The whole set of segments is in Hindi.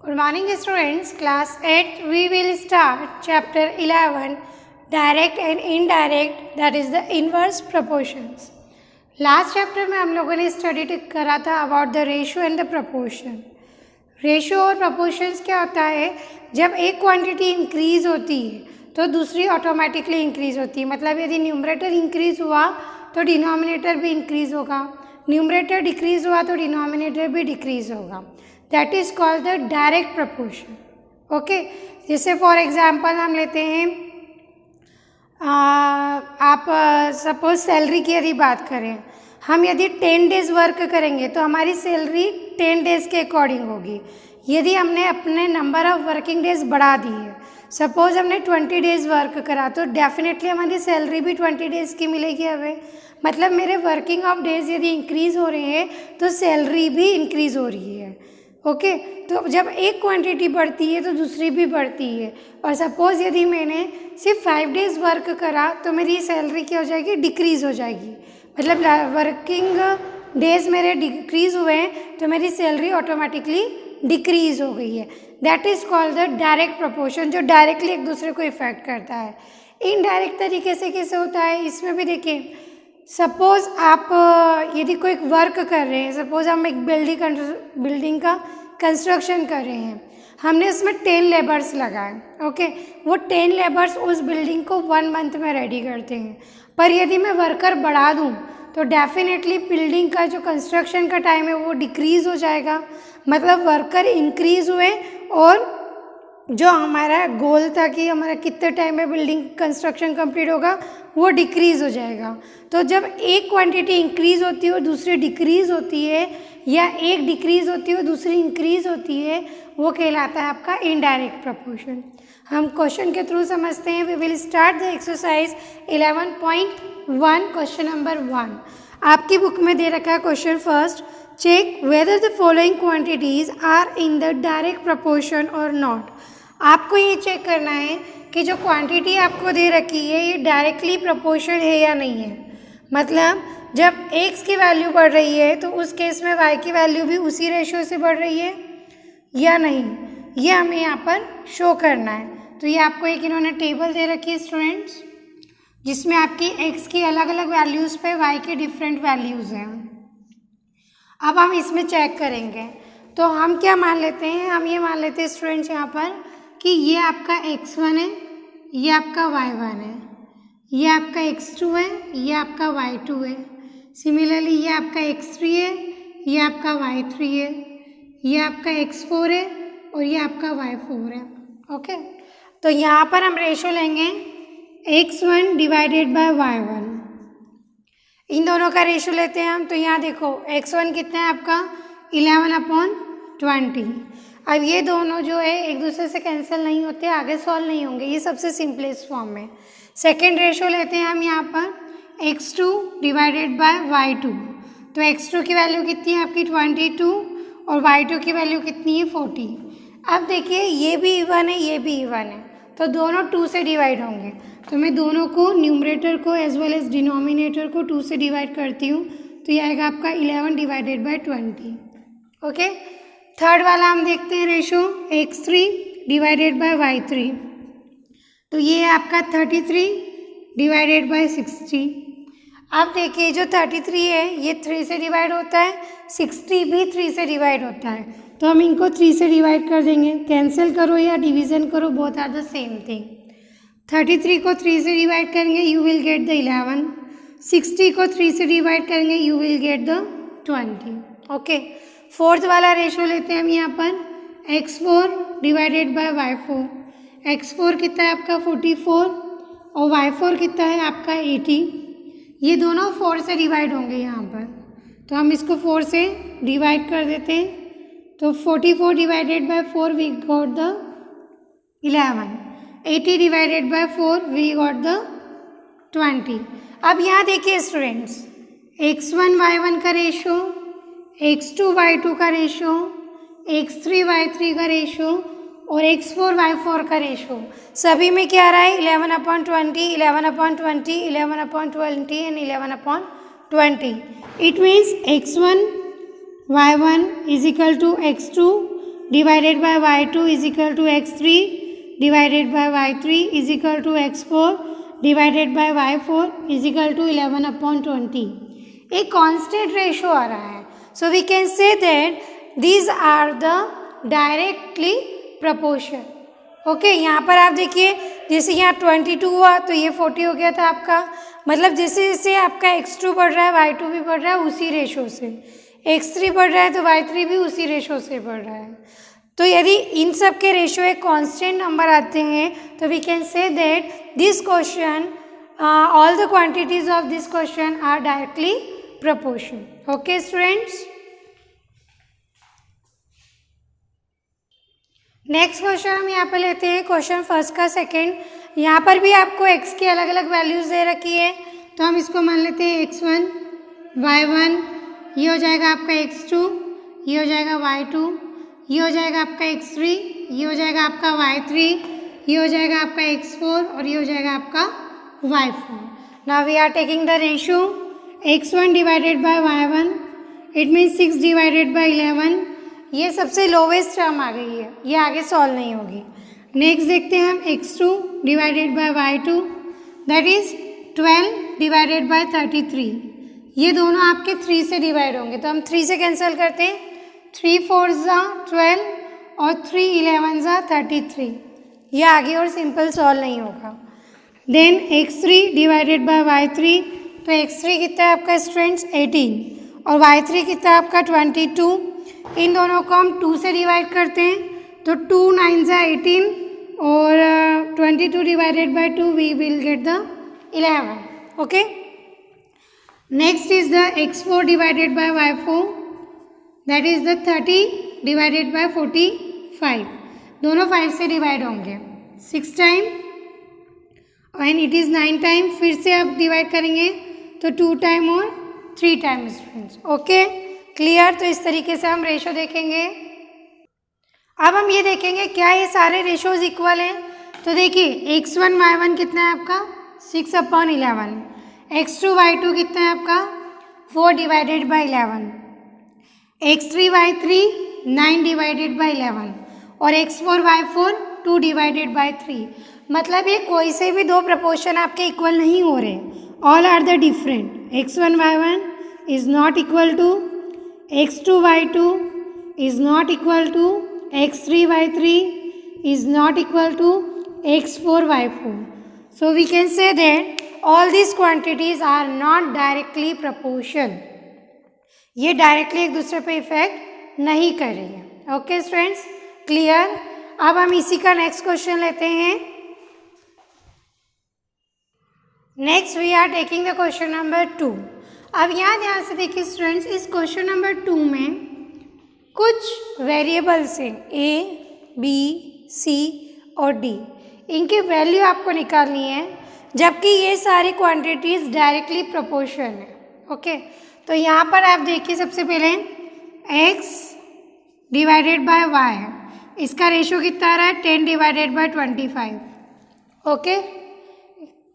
Good morning students, class 8 we will start chapter 11 direct and indirect, that is the inverse proportions. Last chapter में हम लोगों ने स्टडी करा था about the ratio and the proportion. Ratio और प्रपोर्शंस क्या होता है, जब एक क्वांटिटी इंक्रीज होती है तो दूसरी ऑटोमेटिकली इंक्रीज होती है. मतलब यदि न्यूमरेटर इंक्रीज हुआ तो डिनोमिनेटर भी इंक्रीज होगा, न्यूमरेटर डिक्रीज हुआ तो डिनोमिनेटर भी डिक्रीज होगा. That is called the direct proportion. Okay, जैसे फॉर एग्जांपल हम लेते हैं, आप सपोज सैलरी की यदि बात करें, हम यदि 10 डेज़ वर्क करेंगे तो हमारी सैलरी 10 डेज़ के अकॉर्डिंग होगी. यदि हमने अपने नंबर ऑफ़ वर्किंग डेज़ बढ़ा दी है, सपोज हमने 20 डेज़ वर्क करा, तो डेफिनेटली हमारी सैलरी भी 20 डेज़ की मिलेगी. हमें मतलब मेरे वर्किंग ऑफ डेज़ यदि इंक्रीज़ हो रहे हैं तो सैलरी भी इंक्रीज़ हो रही है. ओके, तो जब एक क्वांटिटी बढ़ती है तो दूसरी भी बढ़ती है. और सपोज़ यदि मैंने सिर्फ 5 डेज़ वर्क करा तो मेरी सैलरी क्या हो जाएगी, डिक्रीज़ हो जाएगी. मतलब वर्किंग डेज़ मेरे डिक्रीज़ हुए हैं तो मेरी सैलरी ऑटोमेटिकली डिक्रीज़ हो गई है. That is called the direct proportion, जो डायरेक्टली एक दूसरे को इफेक्ट करता है. इनडायरेक्ट तरीके से कैसे होता है, इसमें भी देखिए, सपोज़ आप यदि कोई वर्क कर रहे हैं, सपोज़ हम एक बिल्डिंग का कंस्ट्रक्शन कर रहे हैं, हमने उसमें 10 लेबर्स लगाए. ओके, वो 10 लेबर्स उस बिल्डिंग को 1 मंथ में रेडी करते हैं. पर यदि मैं वर्कर बढ़ा दूं तो डेफिनेटली बिल्डिंग का जो कंस्ट्रक्शन का टाइम है वो डिक्रीज़ हो जाएगा. मतलब वर्कर इंक्रीज़ हुए और जो हमारा गोल था कि हमारा कितने टाइम में बिल्डिंग कंस्ट्रक्शन कंप्लीट होगा वो डिक्रीज़ हो जाएगा. तो जब एक क्वांटिटी इंक्रीज़ होती है और दूसरी डिक्रीज़ होती है, या एक डिक्रीज़ होती है और दूसरी इंक्रीज़ होती है, वो कहलाता है आपका इनडायरेक्ट प्रपोर्शन. हम क्वेश्चन के थ्रू समझते हैं. We will start the exercise 11.1. Question number 1 आपकी बुक में दे रखा है. Question first, check whether the following quantities are in the direct proportion और नॉट. आपको ये चेक करना है कि जो क्वांटिटी आपको दे रखी है ये डायरेक्टली प्रपोर्शन है या नहीं है. मतलब जब x की वैल्यू बढ़ रही है तो उस केस में y की वैल्यू भी उसी रेशियो से बढ़ रही है या नहीं, ये हमें यहाँ पर शो करना है. तो ये आपको एक इन्होंने टेबल दे रखी है स्टूडेंट्स, जिसमें आपकी x की अलग अलग वैल्यूज़ पे y के डिफरेंट वैल्यूज़ हैं. अब हम इसमें चेक करेंगे तो हम क्या मान लेते हैं, हम ये मान लेते हैं स्टूडेंट्स यहाँ पर कि ये आपका x1 है, ये आपका y1 है, ये आपका x2 है, ये आपका y2 है. सिमिलरली ये आपका x3 है, ये आपका y3 है, ये आपका x4 है और ये आपका y4 है. ओके, तो यहाँ पर हम रेशो लेंगे x1 डिवाइडेड बाय y1. इन दोनों का रेशो लेते हैं हम. तो यहाँ देखो x1 कितना है आपका 11/20. अब ये दोनों जो है एक दूसरे से कैंसिल नहीं होते, आगे सॉल्व नहीं होंगे, ये सबसे सिंपलेस्ट फॉर्म में. सेकेंड रेशो लेते हैं हम यहाँ पर x2 डिवाइडेड बाय y2. तो x2 की वैल्यू कितनी है आपकी 22 और y2 की वैल्यू कितनी है 40. अब देखिए ये भी इवन है, ये भी इवन है, तो दोनों 2 से डिवाइड होंगे. तो मैं दोनों को, न्यूमरेटर को एज वेल एज डिनोमिनेटर को 2 से डिवाइड करती हूँ. तो ये आएगा आपका 11 डिवाइडेड बाय 20. ओके, थर्ड वाला हम देखते हैं ratio x3 divided by y3. तो ये है आपका 33 डिवाइडेड बाय 60. अब देखिए जो 33 है ये 3 से डिवाइड होता है, 60 भी 3 से डिवाइड होता है. तो हम इनको 3 से डिवाइड कर देंगे. कैंसिल करो या डिवीज़न करो, both are the same thing. 33 को 3 से डिवाइड करेंगे, यू विल गेट द 11. 60 को 3 से डिवाइड करेंगे, you will get the 20. Okay, fourth वाला रेशो लेते हैं हम यहाँ पर x4 divided by y4. x4 कितना है आपका 44 और y4 कितना है आपका 80. ये दोनों 4 से डिवाइड होंगे यहाँ पर, तो हम इसको 4 से डिवाइड कर देते हैं. तो 44 divided by 4 we got the 11. 80 divided by 4 we got the 20. अब यहाँ देखिए स्टूडेंट्स, x1 y1 का रेशो, x2 y2 का रेशो, x3 y3 का रेशो और x4 y4 का रेशो, सभी में क्या आ रहा है 11/20, 11/20, 11/20 and 11/20. It means x1 y1 is equal to x2 divided by y2 is equal to x3 divided by y3 is equal to x4 divided by y4 is equal to 11/20। एक कांस्टेंट रेशो आ रहा है, so we can say that these are the directly proportion. Okay, यहाँ पर आप देखिए, जैसे यहाँ 22 हुआ तो ये 40 हो गया था आपका। मतलब जैसे जैसे आपका x2 बढ़ रहा है y2 भी बढ़ रहा है उसी रेशो से, x3 बढ़ रहा है तो y3 भी उसी रेशो से बढ़ रहा है। तो यदि इन सब के रेशो एक कांस्टेंट नंबर आते हैं तो we can say that this question all the quantities of this question are directly proportion. Okay students, next question हम यहाँ पे लेते हैं, क्वेश्चन फर्स्ट का सेकंड। यहाँ पर भी आपको x की अलग अलग वैल्यूज़ दे रखी है, तो हम इसको मान लेते हैं x1 y1, ये हो जाएगा आपका x2, ये हो जाएगा y2, ये हो जाएगा आपका x3, ये हो जाएगा आपका y3, ये हो जाएगा आपका x4 और ये हो जाएगा आपका y4। Now we are taking the ratio x1 divided by y1, it means 6 divided by 11। ये सबसे लोवेस्ट टर्म आ गई है, ये आगे सॉल्व नहीं होगी। नेक्स्ट देखते हैं हम x2 divided by y2, that is 12 divided by 33। ये दोनों आपके 3 से डिवाइड होंगे, तो हम 3 से कैंसिल करते हैं, 3 4 ज़ा 12 और 3 11 ज़ा 33। ये आगे और सिंपल सॉल्व नहीं होगा। Then x3 divided by y3, तो x3 कितना है आपका स्टूडेंट्स 18 और y3 कितना है आपका 22। इन दोनों को हम 2 से डिवाइड करते हैं, तो 2 9 ज़ा 18 और 22 divided by 2 we will get the 11। Okay, next is the x4 divided by y4, that is the 30 divided by 45। दोनों 5 से डिवाइड होंगे, 6 time and it is 9 time. फिर से आप डिवाइड करेंगे तो 2 टाइम और 3 टाइम स्टूडेंट्स। ओके क्लियर, तो इस तरीके से हम रेशो देखेंगे। अब हम ये देखेंगे क्या ये सारे रेशोज इक्वल हैं। तो देखिए x1 y1 कितना है आपका 6/11, x2 y2 कितना है आपका 4 divided by 11, x3 y3 9 divided by 11 और x4 y4 2 डिवाइडेड बाय 3। मतलब ये कोई से भी दो प्रपोर्शन आपके इक्वल नहीं हो रहे, all are the different. x1 y1 is not equal to x2 y2 is not equal to x3 y3 is not equal to x4 y4. So we can say that all these quantities are not directly proportional. ये डायरेक्टली एक दूसरे पे इफेक्ट नहीं कर रही है। Okay students, clear. अब हम इसी का नेक्स्ट क्वेश्चन लेते हैं। Next we are taking the question number 2। अब यहाँ ध्यान से देखिए स्टूडेंट्स, इस क्वेश्चन नंबर 2 में कुछ वेरिएबल्स हैं a, b, c और d। इनकी वैल्यू आपको निकालनी है, जबकि ये सारी क्वांटिटीज़ डायरेक्टली प्रोपोर्शन है। ओके, तो यहाँ पर आप देखिए सबसे पहले x डिवाइडेड बाय y, इसका रेशो कितना आ रहा है 10 डिवाइडेड बाय 25। Okay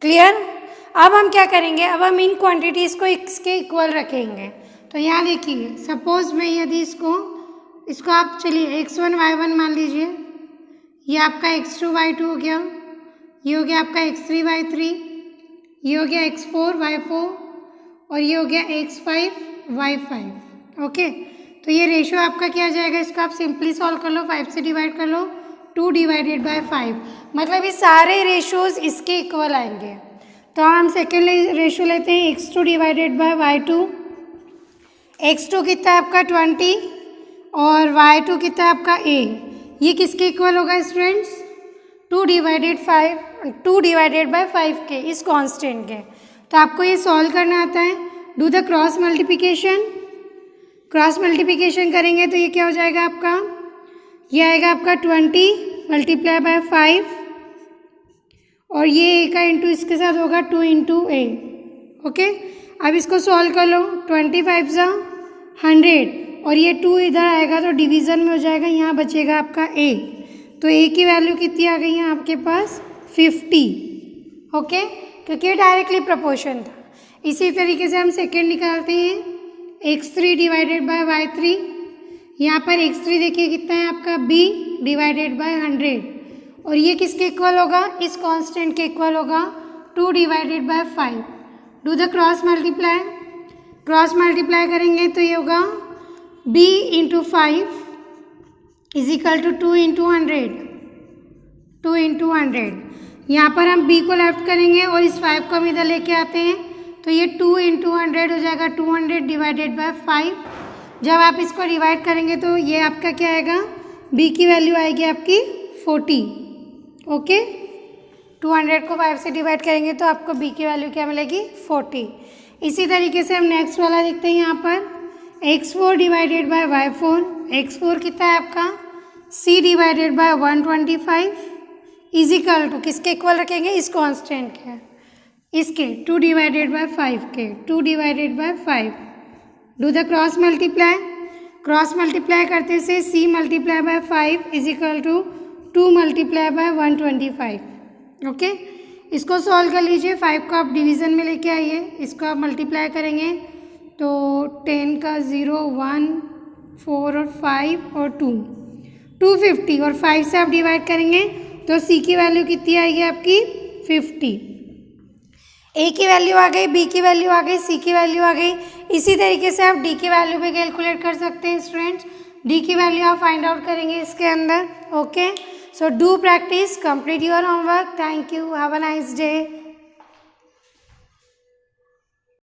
clear. अब हम क्या करेंगे, अब हम इन क्वांटिटीज़ को इसके इक्वल रखेंगे। तो यहाँ देखिए, सपोज मैं यदि इसको आप चलिए x1 y1 मान लीजिए, ये आपका x2 y2 हो गया, ये हो गया आपका x3 y3, ये हो गया x4 y4 और ये हो गया x5 y5। ओके, तो ये रेशो आपका क्या आ जाएगा, इसको आप सिंपली सॉल्व कर लो, 5 से डिवाइड कर लो, 2 डिवाइडेड बाय 5। मतलब ये सारे रेशोज इसके इक्वल आएंगे। तो हम सेकेंड रेशो लेते हैं x2 divided by y2। x2 कितना है आपका 20 और y2 कितना है आपका a। ये किसके इक्वल होगा स्टूडेंट्स 2 डिवाइडेड बाय 5 के, इस कांस्टेंट के। तो आपको ये सॉल्व करना आता है। Do the cross multiplication. Cross multiplication करेंगे तो ये क्या हो जाएगा आपका, ये आएगा आपका 20 मल्टीप्लाई बाय 5 और ये a का इंटू इसके साथ होगा 2 इंटू a। ओके, अब इसको सॉल्व कर लो, 25 ज़ा 100 और ये 2 इधर आएगा तो डिवीज़न में हो जाएगा, यहाँ बचेगा आपका a। तो a की वैल्यू कितनी आ गई है आपके पास 50। ओके, क्योंकि ये डायरेक्टली प्रोपोर्शन था। इसी तरीके से हम सेकेंड निकालते हैं x3 डिवाइडेड बाय y3, यहाँ पर x3 देखिए कितना है आपका b डिवाइडेड बाय 100 और ये किसके इक्वल होगा, इस कांस्टेंट के इक्वल होगा 2 divided by 5। Do the cross multiply करेंगे तो ये होगा b into 5 is equal to 2 into 100। यहाँ पर हम b को लेफ्ट करेंगे और इस 5 को हम इधर लेके आते हैं तो ये 2 इंटू 100 हो जाएगा 200 डिवाइडेड बाय 5। जब आप इसको डिवाइड करेंगे तो ये आपका क्या आएगा, b की वैल्यू आएगी आपकी 40। ओके, 200 को 5 से डिवाइड करेंगे तो आपको b की वैल्यू क्या मिलेगी, 40। इसी तरीके से हम नेक्स्ट वाला देखते हैं। यहाँ पर x4 divided by y4, x4 कितना है आपका c divided by 125 is equal to किसके इक्वल रखेंगे, इस कांस्टेंट के, इसके 2 डिवाइडेड बाय 5 के 2 divided by 5। Do the cross multiply करते से c multiply by 5 is equal to 2 multiply by 125। Okay, इसको सॉल्व कर लीजिए। 5 को आप डिवीज़न में लेके आइए, इसको आप मल्टीप्लाई करेंगे तो 10 का 0 1 4 और 5 और 2 250 और 5 से आप डिवाइड करेंगे तो c की वैल्यू कितनी आएगी आपकी 50। a की वैल्यू आ गई, b की वैल्यू आ गई, c की वैल्यू आ गई। इसी तरीके से आप d की वैल्यू भी कैलकुलेट कर सकते हैं स्टूडेंट्स। d की वैल्यू आप फाइंड आउट करेंगे इसके अंदर। Okay, so do practice, complete your homework. Thank you, have a nice day.